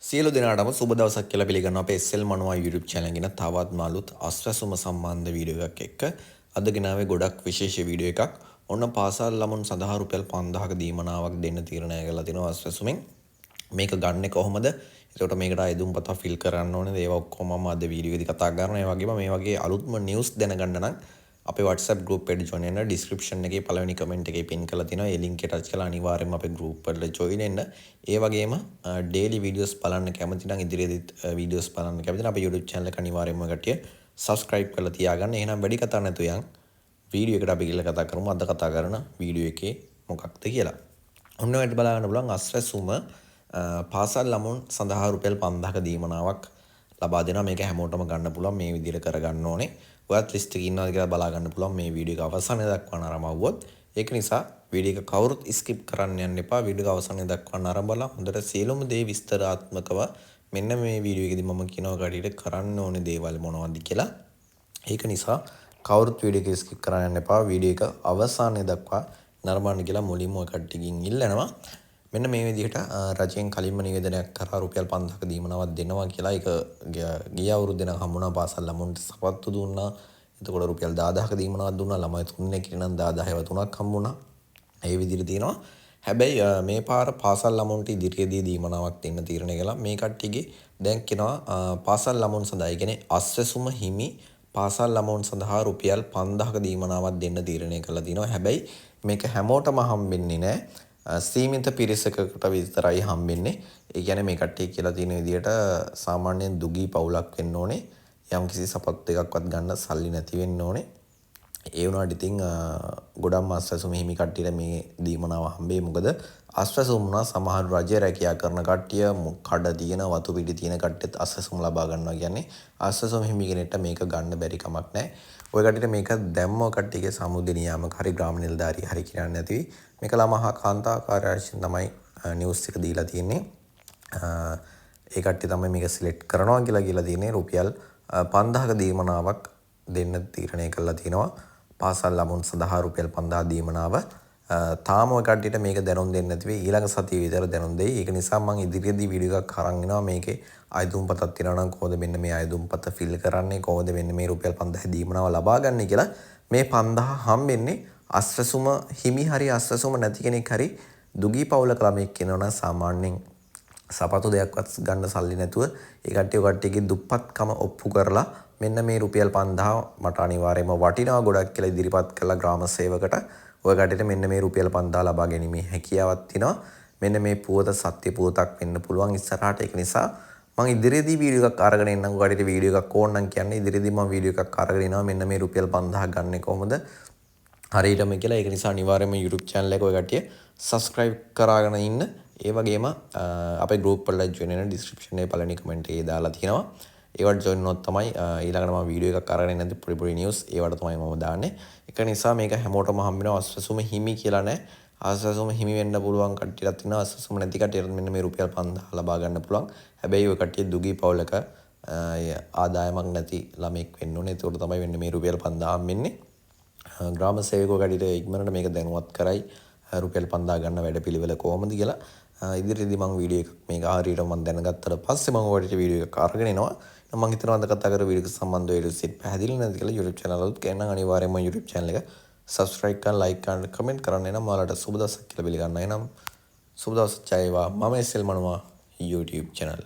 සියලු දෙනාටම සුබ දවසක් කියලා පිළිගන්නවා අපේ SL මනුවා YouTube channel එකෙන් තවත් මාළුත් අස්වැසුම සම්බන්ධ වීඩියෝ එකක් එක්ක අද ගෙනාවේ ගොඩක් විශේෂ වීඩියෝ එකක්. ඔන්න පාසල් ළමුන් සඳහා රුපියල් 5000ක දීමනාවක් දෙන්න තීරණය කරලා තිනවා අස්වැසුමෙන්. මේක ගන්නෙ කොහොමද? එතකොට මේකට අයදුම්පත ෆිල් කරන්න ඕනේ. ඒවා ඔක්කොම මම අද වීඩියෝ එකේදී කතා කරනවා. ඒ වගේම මේ වගේ අලුත්ම නිවුස් දැනගන්න නම් අපේ WhatsApp group එකට join වෙන්න description එකේ පළවෙනි comment එකේ pin කරලා තිනවා. ඒ link එක touch කරලා අනිවාර්යයෙන්ම අපේ group එකට join වෙන්න. ඒ වගේම daily videos බලන්න කැමති නම් ඉදිරියේදීත් videos බලන්න කැමති නම් අපේ YouTube channel එක අනිවාර්යයෙන්ම කට්ටිය subscribe කරලා තියාගන්න. එහෙනම් වැඩි කතා නැතුව යන් වීඩියෝ එකට අපි ගිහලා කතා කරමු. අද කතා කරන වීඩියෝ එකේ මොකක්ද කියලා. ඔන්න ඔයාලට බලා ගන්න පුළුවන් අස්වැසුම පාසල් ළමුන් සඳහා රුපියල් 5000ක දීමනාවක් ලබා දෙනවා. මේක හැමෝටම ගන්න පුළුවන්. මේ විදිහට කරගන්න ඕනේ. ඔයත් ලිස්ට් එකේ ඉන්නවද කියලා බලා ගන්න පුළුවන් මේ වීඩියෝ එක අවසානයේ දක්වා ආරම්භවුවොත්. ඒක නිසා වීඩියෝ එක කවුරුත් skip කරන්න යන්න එපා. වීඩියෝ එක අවසානයේ දක්වා ආරම්භලා හොඳට සියලුම දේ විස්තරාත්මකව මෙන්න මේ වීඩියෝ එකේදී මම කියනවා කඩියට කරන්න ඕනේ දේවල් මොනවද කියලා. ඒක නිසා කවුරුත් වීඩියෝ එක skip කරන්න යන්න එපා. වීඩියෝ එක අවසානයේ දක්වා නරඹන්න කියලා මුලින්ම ඔය කට්ටියකින් ඉල්ලනවා. මෙන්න මේ විදිහට රජයෙන් කලින්ම නිවේදනයක් කරා රුපියල් 5000ක දීමනාවක් දෙනවා කියලා. ඒක ගිය අවුරුද්දේ නම් හම්බුණා පාසල් ළමුන්ට සපත්තු දුන්නා. එතකොට රුපියල් 10000ක දීමනාවක් දුන්නා. ළමයි තුන්නේ කිරි නම් 10000ව තුනක් හම්බුණා. ඒ විදිහට තියෙනවා. හැබැයි මේ පාර පාසල් ළමුන්ට ඉදිරියේදී දීමනාවක් දෙන්න තීරණය කළා. මේ කට්ටියගේ දැන් කියනවා පාසල් ළමුන් සඳහා ඒ කියන්නේ අස්වැසුම හිමි පාසල් ළමුන් සඳහා රුපියල් 5000ක දීමනාවක් දෙන්න තීරණය කළා තියෙනවා. හැබැයි මේක හැමෝටම හම්බෙන්නේ නැහැ. සීමිත පිරිසකට විතරයි හම්බෙන්නේ. ඒ කියන්නේ මේ කට්ටිය කියලා තියෙන විදිහට සාමාන්‍යයෙන් දුගී පවුලක් වෙන්න ඕනේ. යම්කිසි සපත්තු එකක්වත් ගන්න සල්ලි නැති වෙන්න ඕනේ. ඒ වුණාට ඉතින් ගොඩක් අස්වැසුම හිමි කට්ටියට මේ දීමනාව හම්බෙයි. මොකද අස්වැසුම් වුණා සමහර රජය රැකියා කරන කට්ටිය කඩ තියෙන වතු පිටි තියෙන කට්ටියත් අස්වැසුම් ලබා ගන්නවා කියන්නේ අස්වැසුම් හිමි කෙනෙක්ට මේක ගන්න බැරි කමක් නැහැ. ඔය කට්ටියට මේක දැම්ම කට්ටියගේ සමුද්‍ර නියාමක හරි ග්‍රාම නිලධාරී හරි කියන්නේ නැති මේක ළමහා කාන්තා කාර්යාලයෙන් තමයි නිවුස් එක දීලා තියෙන්නේ. ඒ කට්ටිය තමයි මේක සිලෙක්ට් කරනවා කියලා තියෙන්නේ. රුපියල් 5000ක දීමනාවක් දෙන්න තීරණය කළා තියෙනවා. පාසල් ළමුන් සඳහා රුපියල් 5000 දීමනාව. තාම ඔය කට්ටියට මේක දැනුම් දෙන්නේ නැති වෙයි. ඊළඟ සතියේ විතර දැනුම් දෙයි. ඒක නිසා මම ඉදිරියේදී වීඩියෝ එකක් අරන් එනවා. මේකේ අයදුම්පතක් තියෙනවා නම් කොහොමද මෙන්න මේ අයදුම්පත ෆිල් කරන්නේ, කොහොමද මෙන්න මේ රුපියල් 5000 දීමනාව ලබා ගන්න කියලා. මේ 5000 හම්බෙන්නේ අස්වැසුම හිමි හරි අස්වැසුම නැති කෙනෙක් හරි දුගී පවුලක ළමෙක් ඉන්නවනම් සාමාන්‍යයෙන් සපතු දෙයක්වත් ගන්න සල්ලි නැතුව ඒ කට්ටියගේ දුප්පත්කම ඔප්පු කරලා මෙන්න මේ රුපියල් 5000 මට අනිවාර්යයෙන්ම වටිනවා ගොඩක් කියලා ඉදිරිපත් කළා ග්‍රාම සේවකට. ඔය කට්ටියට මෙන්න මේ රුපියල් 5000 ලබා ගැනීමේ හැකියාවක් තියෙනවා. මෙන්න මේ පුවත සත්‍ය පුවතක් වෙන්න පුළුවන් ඉස්සරහට. ඒක නිසා මම ඉදිරියේදී වීඩියෝ එකක් අරගෙන එන්නම්. ඔයාලට වීඩියෝ එකක් ඕන නම් කියන්නේ ඉදිරියේදී මම වීඩියෝ එකක් අරගෙන එනවා. මෙන්න මේ රුපියල් 5000 ගන්නෙ කොහොමද හරියටම කියලා. ඒක නිසා අනිවාර්යයෙන්ම YouTube channel එක ඔය කට්ටිය subscribe කරාගෙන ඉන්න. ඒ වගේම අපේ group වලට join වෙන description එකේ පළවෙනි comment එකේ දාලා තියෙනවා. ඒවට join වුණොත් තමයි ඊළඟට මම වීඩියෝ එකක් අරගෙන එන්නේ පොඩි පොඩි news ඒවට තමයි මම දාන්නේ. ඒක නිසා මේක හැමෝටම හම්බ වෙනවා. අස්වැසුම හිමි කියලා නෑ. අස්වැසුම හිමි වෙන්න පුළුවන් කට්ටියක් ඉන්නවා. අස්වැසුම නැති කට්ටියට මෙන්න මේ රුපියල් 5000 ලබා ගන්න පුළුවන්. හැබැයි ඔය කට්ටිය දුගී පවුලක ආදායමක් නැති ළමෙක් වෙන්න ඕනේ. ඒකට තමයි වෙන්නේ මේ රුපියල් 5000 හම්බෙන්නේ. ග්‍රාම සේවකෝ කඩියට ඉක්මනට මේක දැනුවත් කරයි රුපියල් 5000 ගන්න වැඩපිළිවෙල කොහොමද කියලා. ඉදිරියේදී මම වීඩියෝ එකක් මේක හරියට මම දැනගත්තට පස්සේ මම ඔයාලට වීඩියෝ එකක් අරගෙන එනවා. මම හිතනවා අද කතා කර වීඩියෝ එක සම්බන්ධව ඊට පැහැදිලි නැද්ද කියලා YouTube channel එකත් කියන්න අනිවාර්යයෙන්ම YouTube channel එක subscribe කරලා like කරන්න comment කරන්න එනම් ඔයාලට සුබ දවසක් කියලා පිළිගන්නවා. එනම් සුබ දවසක් ජය වේවා. මම SL මනුවා YouTube channel